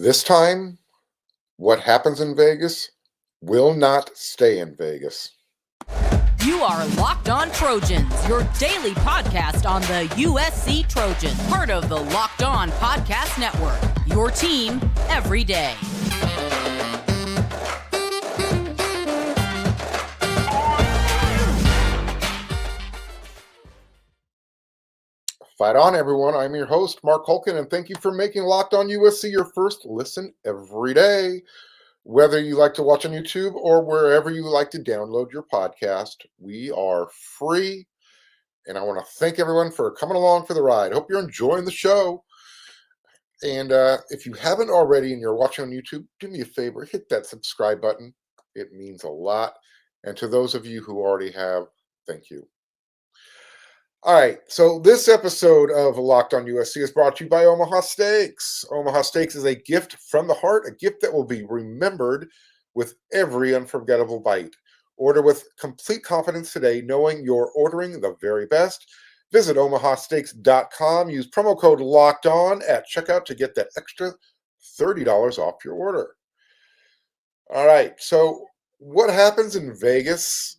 This time, what happens in Vegas will not stay in Vegas. You are Locked On Trojans, your daily podcast on the USC Trojans, part of the Locked On Podcast Network, your team every day. Fight on, everyone. I'm your host, Marc, and thank you for making Locked On USC your first listen every day. Whether you like to watch on YouTube or wherever you like to download your podcast, we are free. And I want to thank everyone for coming along for the ride. Hope you're enjoying the show. And if you haven't already and you're watching on YouTube, do me a favor, hit that subscribe button. It means a lot. And to those of you who already have, thank you. All right, so this episode of Locked On USC is brought to you by Omaha Steaks. Omaha Steaks is a gift from the heart, a gift that will be remembered with every unforgettable bite. Order with complete confidence today, knowing you're ordering the very best. Visit omahasteaks.com. Use promo code LOCKEDON at checkout to get that extra $30 off your order. All right, so what happens in Vegas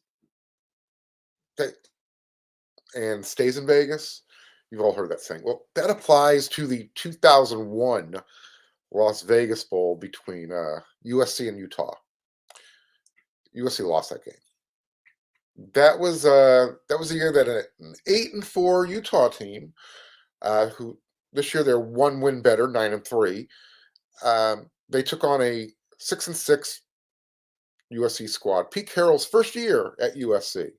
and stays in Vegas? You've all heard that saying. Well, that applies to the 2001 Las Vegas Bowl between USC and Utah. USC lost that game. That was the year that an 8-4 Utah team, who this year they're one win better, 9-3. They took on a 6-6 USC squad. Pete Carroll's first year at USC.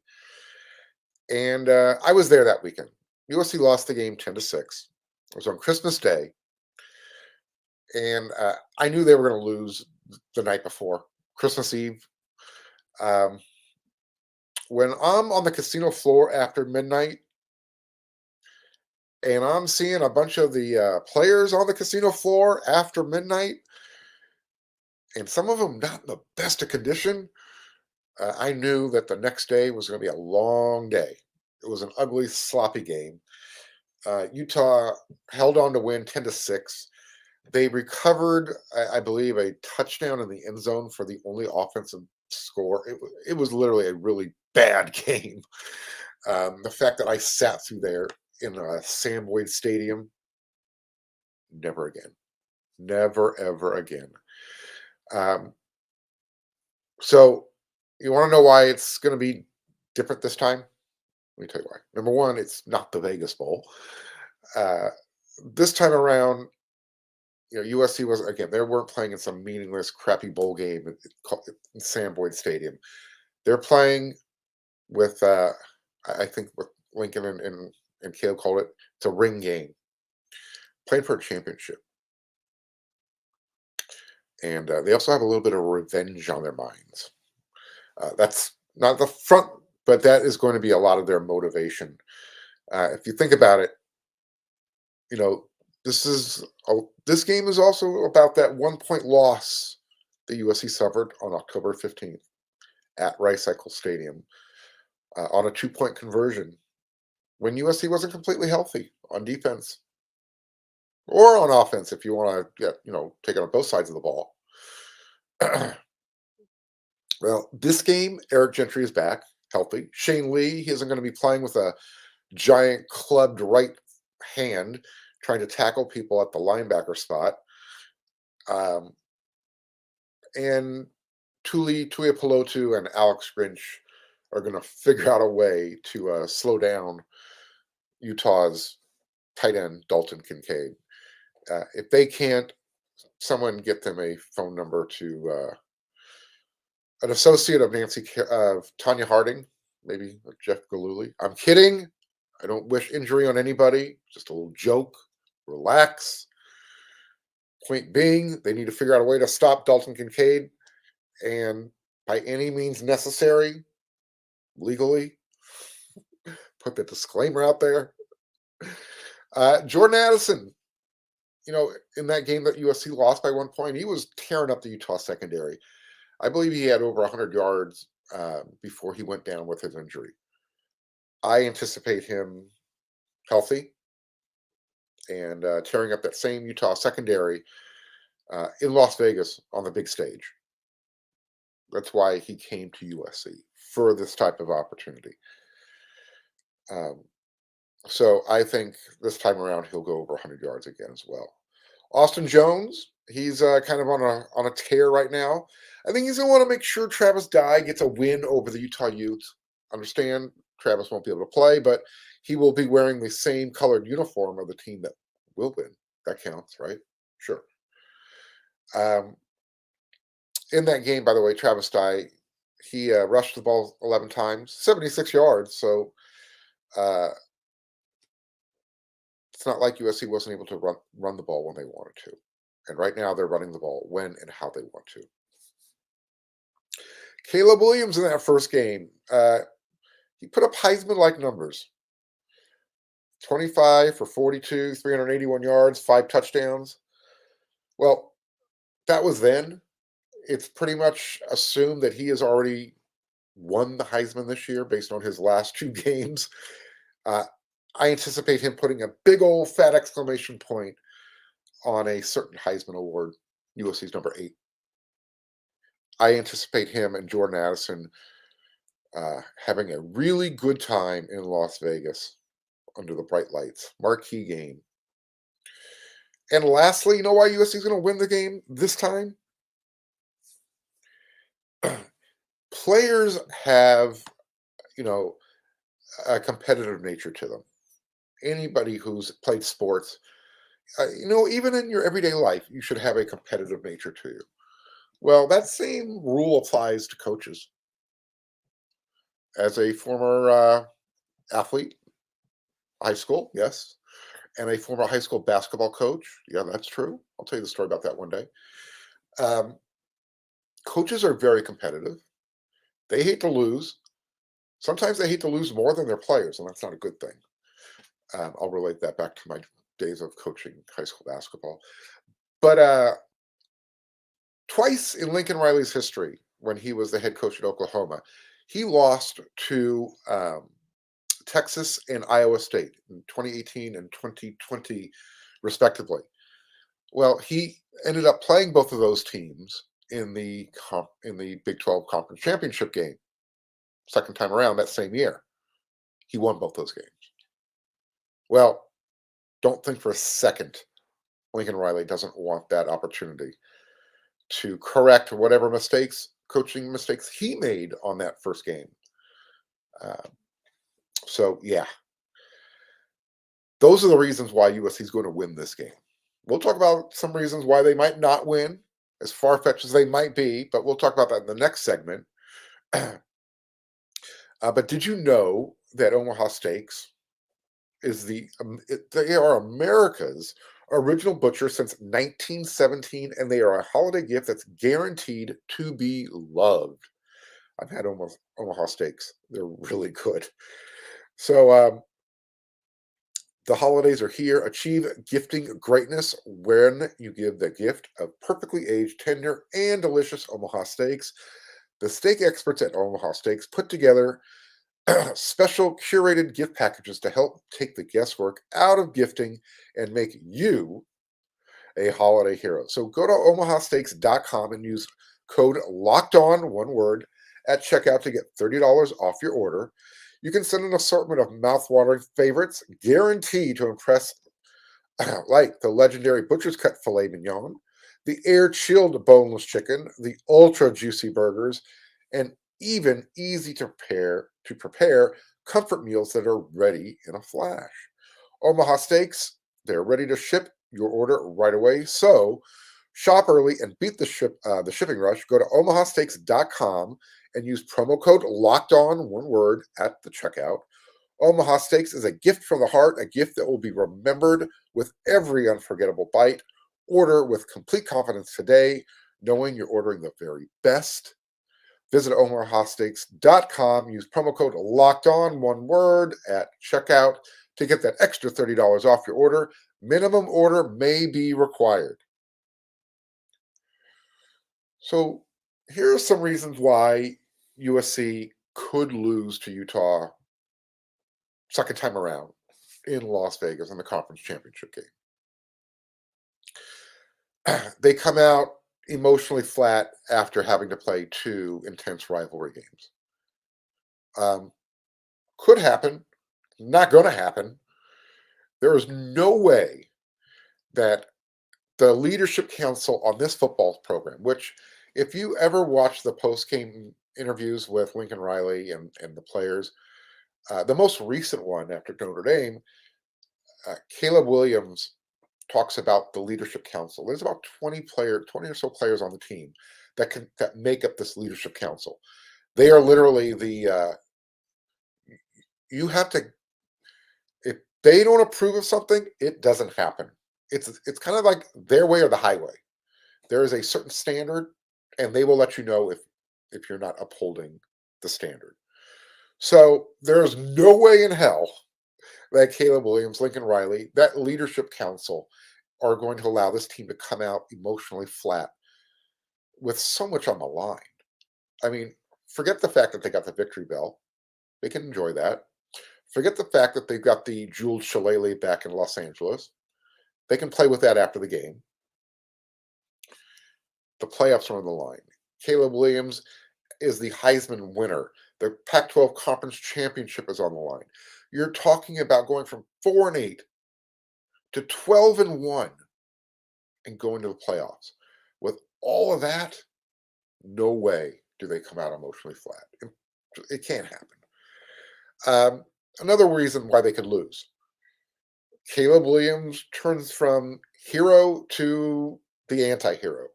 And I was there that weekend. USC lost the game 10-6. It was on Christmas Day. And I knew they were going to lose the night before, Christmas Eve. When I'm on the casino floor after midnight and I'm seeing a bunch of the players on the casino floor after midnight, and some of them not in the best of condition, I knew that the next day was going to be a long day. It was an ugly, sloppy game. Utah held on to win 10-6. They recovered, I believe, a touchdown in the end zone for the only offensive score. It was literally a really bad game. The fact that I sat through there in Sam Boyd Stadium, never again. Never, ever again. So you want to know why it's going to be different this time? Let me tell you why. Number one, it's not the Vegas Bowl. This time around, USC was, again, they weren't playing in some meaningless, crappy bowl game in Sam Boyd Stadium. They're playing with, I think what Lincoln and Caleb called it, it's a ring game. Playing for a championship. And they also have a little bit of revenge on their minds. That's not the front, but that is going to be a lot of their motivation. If you think about it, this game is also about that 1-point loss that USC suffered on October 15th at Rice Eccles Stadium on a 2-point conversion when USC wasn't completely healthy on defense or on offense, if you want to take it on both sides of the ball. Well, this game, Eric Gentry is back, healthy. Shane Lee, he isn't going to be playing with a giant clubbed right hand trying to tackle people at the linebacker spot. And Tuiapelotu and Alex Grinch are going to figure out a way to slow down Utah's tight end, Dalton Kincaid. If they can't, someone get them a phone number to an associate of Tanya Harding, maybe Jeff Galooly. I'm kidding. I don't wish injury on anybody. Just a little joke. Relax. Point being, they need to figure out a way to stop Dalton Kincaid, and by any means necessary, legally, put the disclaimer out there. Jordan Addison, in that game that USC lost by 1 point, he was tearing up the Utah secondary. I believe he had over 100 yards before he went down with his injury. I anticipate him healthy and tearing up that same Utah secondary in Las Vegas on the big stage. That's why he came to USC, for this type of opportunity. Um, so I think this time around he'll go over 100 yards again as well. Austin Jones, he's kind of on a tear right now. I think he's going to want to make sure Travis Dye gets a win over the Utah Utes. Understand Travis won't be able to play, but he will be wearing the same colored uniform of the team that will win. That counts, right? Sure. In that game, by the way, Travis Dye, he rushed the ball 11 times, 76 yards. So it's not like USC wasn't able to run the ball when they wanted to. And right now they're running the ball when and how they want to. Caleb Williams in that first game, he put up Heisman-like numbers. 25 for 42, 381 yards, 5 touchdowns. Well, that was then. It's pretty much assumed that he has already won the Heisman this year based on his last 2 games. I anticipate him putting a big old fat exclamation point on a certain Heisman Award, USC's number 8. I anticipate him and Jordan Addison having a really good time in Las Vegas under the bright lights. Marquee game. And lastly, you know why USC is going to win the game this time? Players have, a competitive nature to them. Anybody who's played sports, even in your everyday life, you should have a competitive nature to you. Well, that same rule applies to coaches. As a former athlete, high school, yes, and a former high school basketball coach, yeah, that's true. I'll tell you the story about that one day. Coaches are very competitive. They hate to lose. Sometimes they hate to lose more than their players, and that's not a good thing. I'll relate that back to my days of coaching high school basketball. But twice in Lincoln Riley's history, when he was the head coach at Oklahoma, he lost to Texas and Iowa State in 2018 and 2020, respectively. Well, he ended up playing both of those teams in the Big 12 Conference Championship game. Second time around that same year, he won both those games. Well, don't think for a second Lincoln Riley doesn't want that opportunity to correct whatever coaching mistakes he made on that first game. So, yeah. Those are the reasons why USC is going to win this game. We'll talk about some reasons why they might not win, as far-fetched as they might be, but we'll talk about that in the next segment. But did you know that Omaha Steaks is they are America's original butcher since 1917, and they are a holiday gift that's guaranteed to be loved. I've had Omaha Steaks. They're really good. So the holidays are here. Achieve gifting greatness when you give the gift of perfectly aged, tender, and delicious Omaha Steaks. The steak experts at Omaha Steaks put together special curated gift packages to help take the guesswork out of gifting and make you a holiday hero. So go to omahasteaks.com and use code LOCKEDON, one word, at checkout to get $30 off your order. You can send an assortment of mouthwatering favorites guaranteed to impress, like the legendary Butcher's Cut Filet Mignon, the air-chilled boneless chicken, the ultra-juicy burgers, and even easy to prepare comfort meals that are ready in a flash. Omaha Steaks, they're ready to ship your order right away. So shop early and beat the shipping rush. Go to omahasteaks.com and use promo code LOCKEDON, one word, at the checkout. Omaha Steaks is a gift from the heart, a gift that will be remembered with every unforgettable bite. Order with complete confidence today, knowing you're ordering the very best. Visit omahasteaks.com. Use promo code LOCKEDON, one word, at checkout to get that extra $30 off your order. Minimum order may be required. So here are some reasons why USC could lose to Utah second time around in Las Vegas in the conference championship game. They come out emotionally flat after having to play 2 intense rivalry games. Could happen, not going to happen. There is no way that the leadership council on this football program, which if you ever watch the post-game interviews with Lincoln Riley and the players, the most recent one after Notre Dame, Caleb Williams talks about the leadership council. There's about 20 or so players on the team that make up this leadership council. They are literally you have to, if they don't approve of something, it doesn't happen. It's kind of like their way or the highway. There is a certain standard, and they will let you know if you're not upholding the standard. So there's no way in hell that Caleb Williams, Lincoln Riley, that leadership council are going to allow this team to come out emotionally flat with so much on the line. I mean, forget the fact that they got the victory bell. They can enjoy that. Forget the fact that they've got the jeweled shillelagh back in Los Angeles. They can play with that after the game. The playoffs are on the line. Caleb Williams is the Heisman winner. The Pac-12 Conference Championship is on the line. You're talking about going from 4-8 to 12-1 and going to the playoffs. With all of that, no way do they come out emotionally flat. It can't happen. Another reason why they could lose. Caleb Williams turns from hero to the anti-hero.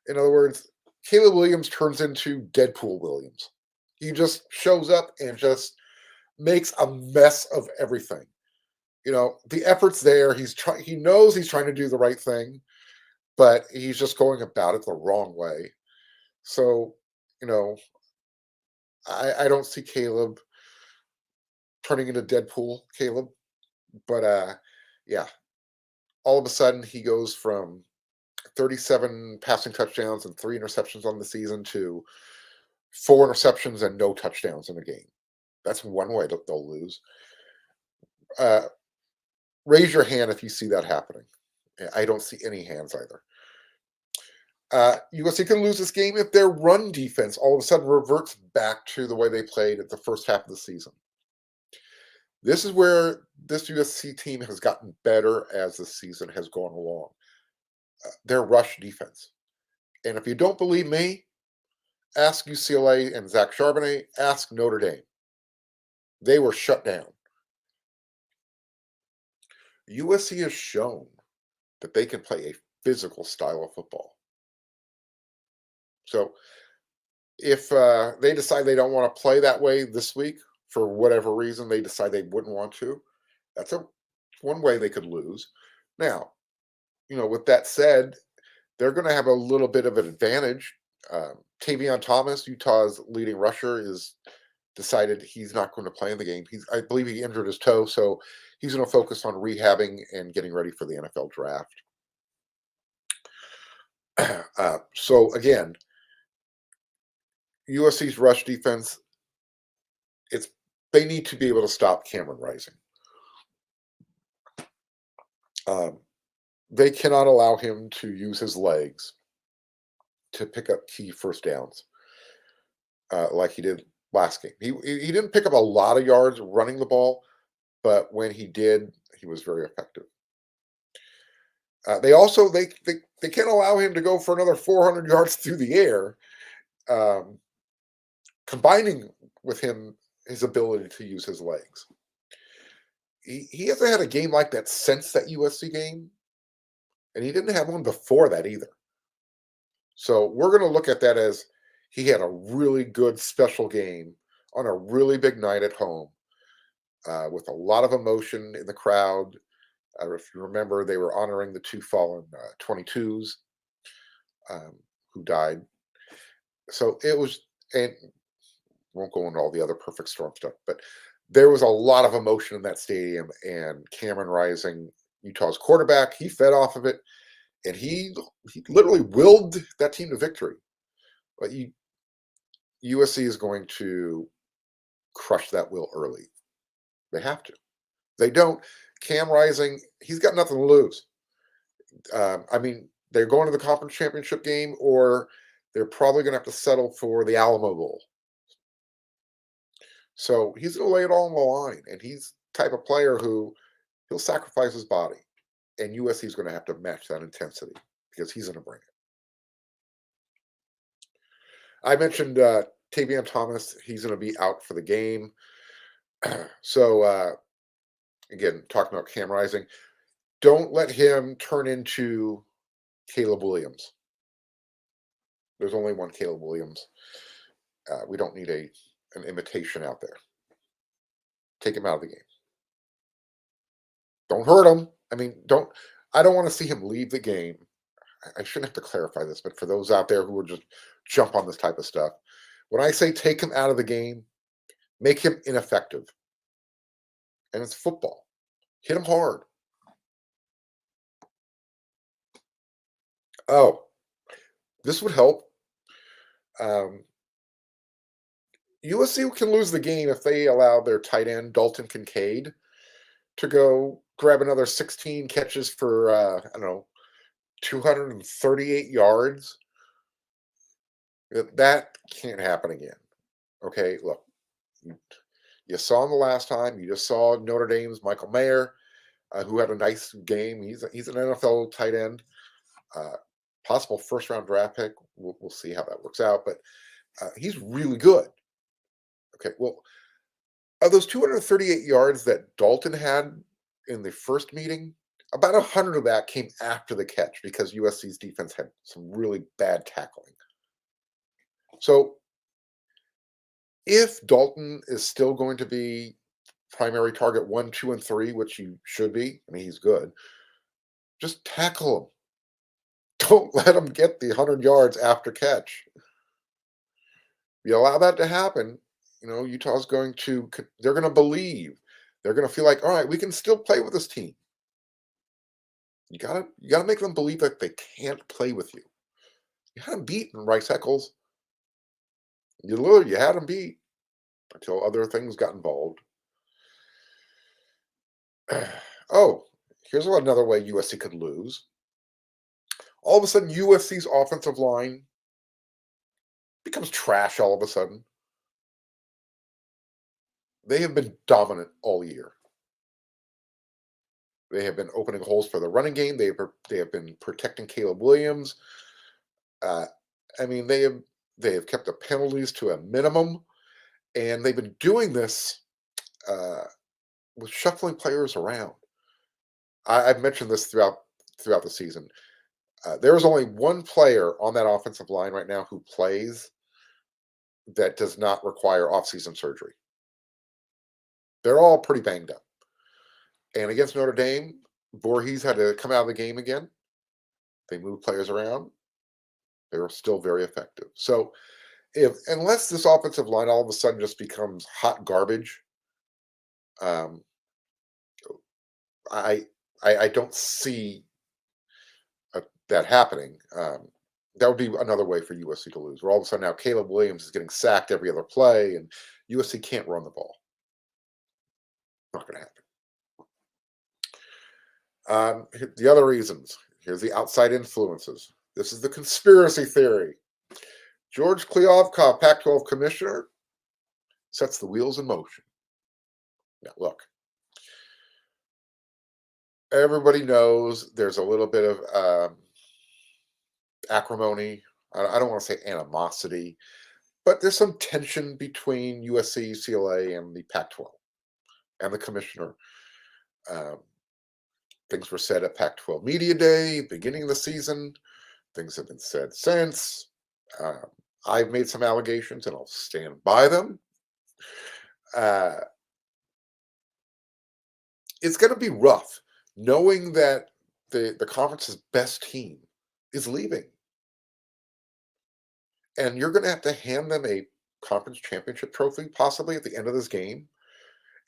In other words, Caleb Williams turns into Deadpool Williams. He just shows up and just makes a mess of everything. You know, the effort's there. He knows he's trying to do the right thing, but he's just going about it the wrong way. So, you know, I don't see Caleb turning into Deadpool Caleb, but yeah, all of a sudden he goes from 37 passing touchdowns and 3 interceptions on the season to 4 interceptions and no touchdowns in a game. That's one way that they'll lose. Raise your hand if you see that happening. I don't see any hands either. USC can lose this game if their run defense all of a sudden reverts back to the way they played at the first half of the season. This is where this USC team has gotten better as the season has gone along. Their rush defense. And if you don't believe me, ask UCLA and Zach Charbonnet, ask Notre Dame. They were shut down. USC has shown that they can play a physical style of football. So if they decide they don't want to play that way this week, for whatever reason they decide they wouldn't want to, that's one way they could lose. Now, you know, with that said, they're going to have a little bit of an advantage. Tavion Thomas, Utah's leading rusher, is decided he's not going to play in the game. I believe he injured his toe, so he's going to focus on rehabbing and getting ready for the NFL draft. So again, USC's rush defense, they need to be able to stop Cameron Rising. They cannot allow him to use his legs to pick up key first downs like he did last game. He didn't pick up a lot of yards running the ball, but when he did, he was very effective. They can't allow him to go for another 400 yards through the air, combining with his ability to use his legs. He hasn't had a game like that since that USC game, and he didn't have one before that either. So we're going to look at that as he had a really good special game on a really big night at home with a lot of emotion in the crowd. If you remember, they were honoring the 2 fallen 22s who died. So it was, and won't go into all the other perfect storm stuff, but there was a lot of emotion in that stadium, and Cameron Rising, Utah's quarterback, he fed off of it, and he literally willed that team to victory. But USC is going to crush that will early. They have to. They don't. Cam Rising, he's got nothing to lose. I mean, they're going to the conference championship game, or they're probably going to have to settle for the Alamo Bowl. So he's going to lay it all on the line, and he's the type of player who he'll sacrifice his body, and USC is going to have to match that intensity because he's going to bring it. I mentioned Tavion Thomas. He's going to be out for the game. So again, talking about Cam Rising, don't let him turn into Caleb Williams. There's only one Caleb Williams. We don't need an imitation out there. Take him out of the game. Don't hurt him. I mean, I don't want to see him leave the game. I shouldn't have to clarify this, but for those out there who would just jump on this type of stuff, when I say take him out of the game, make him ineffective. And it's football. Hit him hard. Oh, this would help. USC can lose the game if they allow their tight end, Dalton Kincaid, to go grab another 16 catches for, 238 yards. That can't happen again. Okay, look, you saw him the last time. You just saw Notre Dame's Michael Mayer, who had a nice game. He's an NFL tight end, possible first-round draft pick. We'll see how that works out, but he's really good. Okay, well, of those 238 yards that Dalton had in the first meeting, about 100 of that came after the catch because USC's defense had some really bad tackling. So if Dalton is still going to be primary target 1, 2, and 3, which he should be, I mean, he's good, just tackle him. Don't let him get the 100 yards after catch. If you allow that to happen, Utah's they're going to believe. They're going to feel like, all right, we can still play with this team. You gotta make them believe that they can't play with you. You had them beat in Rice Eccles. You had them beat until other things got involved. Oh, here's another way USC could lose. All of a sudden, USC's offensive line becomes trash all of a sudden. They have been dominant all year. They have been opening holes for the running game. They have been protecting Caleb Williams. They have kept the penalties to a minimum, and they've been doing this with shuffling players around. I've mentioned this throughout the season. There is only one player on that offensive line right now who plays that does not require off-season surgery. They're all pretty banged up. And against Notre Dame, Voorhees had to come out of the game again. They moved players around. They were still very effective. So unless this offensive line all of a sudden just becomes hot garbage, I don't see that happening. That would be another way for USC to lose. Where all of a sudden now Caleb Williams is getting sacked every other play, and USC can't run the ball. Not going to happen. The other reasons. Here's the outside influences. This is the conspiracy theory. George Kliavkoff, Pac-12 commissioner, sets the wheels in motion. Now, look. Everybody knows there's a little bit of acrimony. I don't want to say animosity, but there's some tension between USC, UCLA, and the Pac-12 and the commissioner. Things were said at Pac-12 Media Day, beginning of the season. Things have been said since. I've made some allegations, and I'll stand by them. It's going to be rough, knowing that the conference's best team is leaving. And you're going to have to hand them a conference championship trophy, possibly at the end of this game,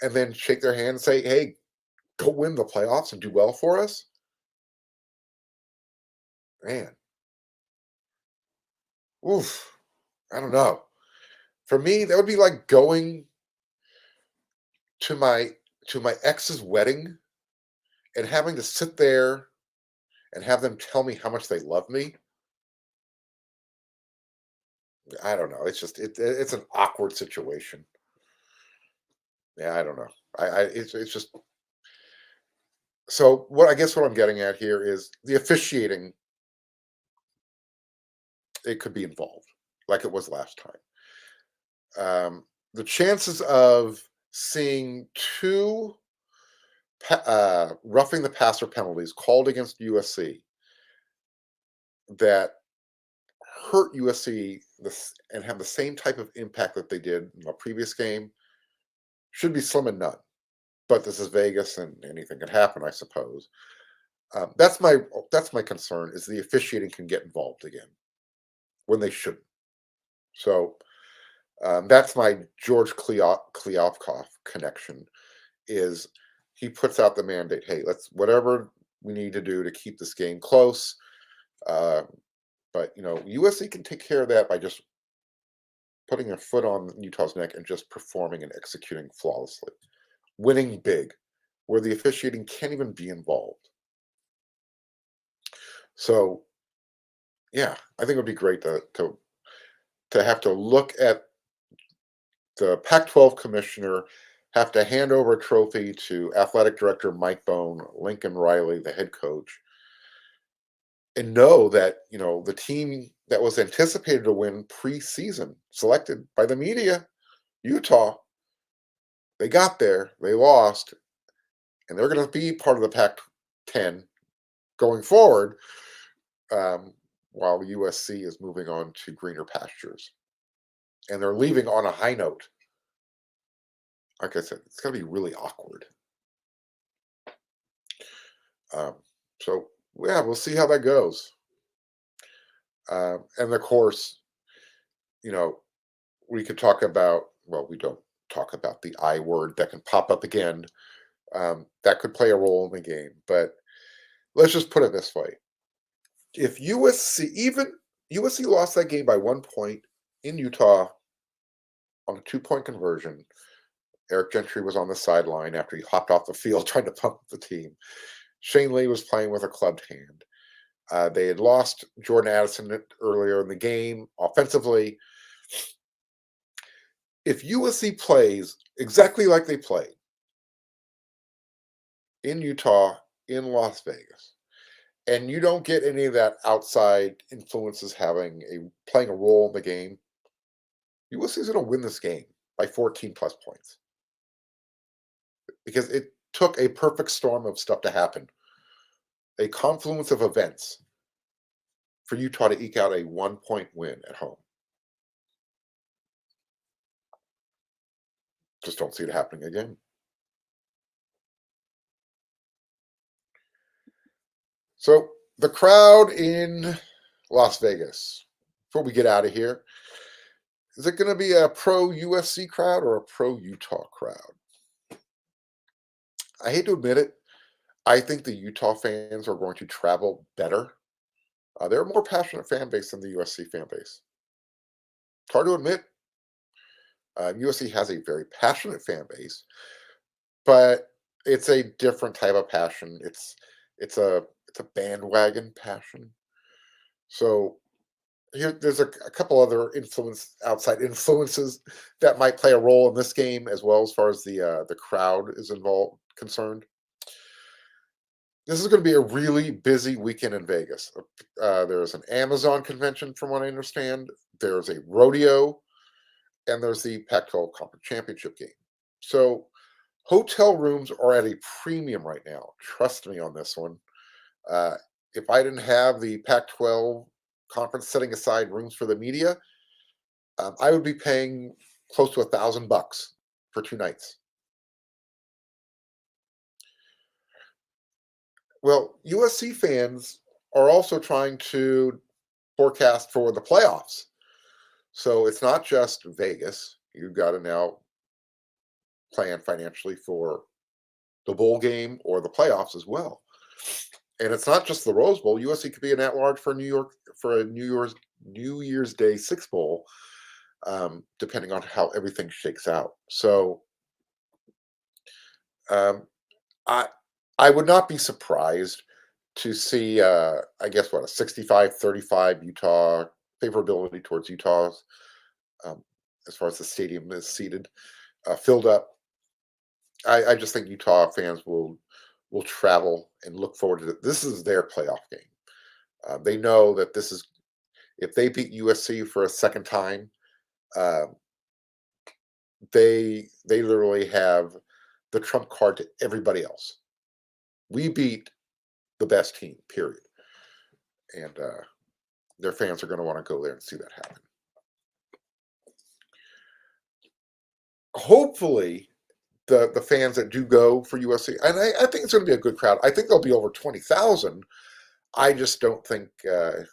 and then shake their hand and say, hey, go win the playoffs and do well for us. Man. Oof. I don't know. For me, that would be like going to my ex's wedding and having to sit there and have them tell me how much they love me. I don't know. It's just it's an awkward situation. Yeah, I don't know. It's just so what I guess what I'm getting at here is the officiating. It could be involved, like it was last time. The chances of seeing two roughing the passer penalties called against USC that hurt USC and have the same type of impact that they did in the previous game should be slim and none. But this is Vegas, and anything can happen, I suppose. That's my concern is the officiating can get involved again when they shouldn't. So that's my George Kliavkoff connection. Is he puts out the mandate? Hey, let's whatever we need to do to keep this game close. Uh, but USC can take care of that by just putting a foot on Utah's neck and just performing and executing flawlessly, winning big, where the officiating can't even be involved. So, yeah, I think it would be great to have to look at the Pac-12 commissioner have to hand over a trophy to athletic director Mike Bone, Lincoln Riley, the head coach, and know that the team that was anticipated to win preseason, selected by the media, Utah, they got there, they lost, and they're going to be part of the Pac-10 going forward, while USC is moving on to greener pastures, and they're leaving on a high note. Like I said, it's going to be really awkward. So yeah, we'll see how that goes. And of course, we could talk about. Well, we don't talk about the I word that can pop up again. That could play a role in the game. But let's just put it this way: if USC lost that game by 1 point in Utah on a 2-point conversion. Eric Gentry was on the sideline after he hopped off the field trying to pump the team. Shane Lee was playing with a clubbed hand. They had lost Jordan Addison earlier in the game offensively. If USC plays exactly like they played in Utah, in Las Vegas, and you don't get any of that outside influences playing a role in the game, USC is going to win this game by 14 plus points. Because it took a perfect storm of stuff to happen, a confluence of events for Utah to eke out a 1-point win at home. Just don't see it happening again. So the crowd in Las Vegas, before we get out of here, is it going to be a pro-USC crowd or a pro-Utah crowd? I hate to admit it. I think the Utah fans are going to travel better. They're a more passionate fan base than the USC fan base. It's hard to admit. USC has a very passionate fan base, but it's a different type of passion. It's a bandwagon passion. So there's a couple other outside influences that might play a role in this game as well, as far as the crowd is concerned. This is going to be a really busy weekend in Vegas. There's an Amazon convention, from what I understand. There's a rodeo, and there's the Pac-12 Conference Championship game. So hotel rooms are at a premium right now. Trust me on this one. If I didn't have the Pac-12 conference setting aside rooms for the media, I would be paying close to $1,000 for 2 nights. Well, USC fans are also trying to forecast for the playoffs. So it's not just Vegas. You've got to now plan financially for the bowl game or the playoffs as well. And it's not just the Rose Bowl. USC could be an at-large for a New Year's Day Six Bowl, depending on how everything shakes out. So I would not be surprised to see, I guess, what, a 65-35 Utah favorability towards Utah's, um, as far as the stadium is seated, filled up. I just think Utah fans will travel and look forward to it. This is their playoff game. They know that this is, if they beat USC for a second time, uh, they literally have the trump card to everybody else. We beat the best team, period, and their fans are going to want to go there and see that happen. Hopefully, the fans that do go for USC, and I think it's going to be a good crowd. I think there'll be over 20,000. I just don't think they're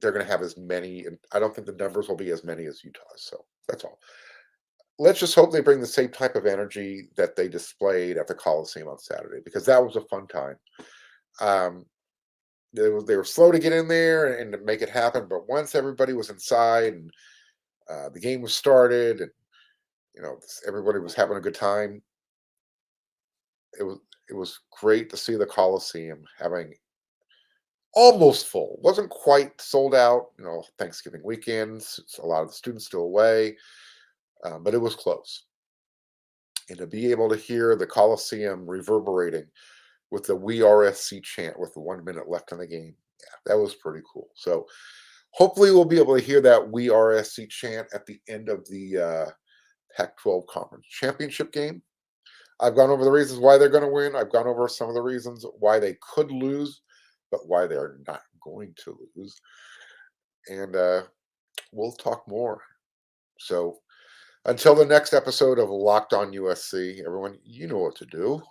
going to have as many, and I don't think the numbers will be as many as Utah's. So that's all. Let's just hope they bring the same type of energy that they displayed at the Coliseum on Saturday, because that was a fun time. They were slow to get in there and to make it happen, but once everybody was inside and the game was started, and everybody was having a good time, it was great to see the Coliseum having almost full. Wasn't quite sold out. Thanksgiving weekends, a lot of the students still away, but it was close. And to be able to hear the Coliseum reverberating with the "We Are SC" chant with 1 minute left in the game, yeah, that was pretty cool. So hopefully we'll be able to hear that "We Are SC" chant at the end of the Pac-12 Conference Championship game. I've gone over the reasons why they're going to win. I've gone over some of the reasons why they could lose, but why they're not going to lose. And we'll talk more. So until the next episode of Locked On USC, everyone, you know what to do.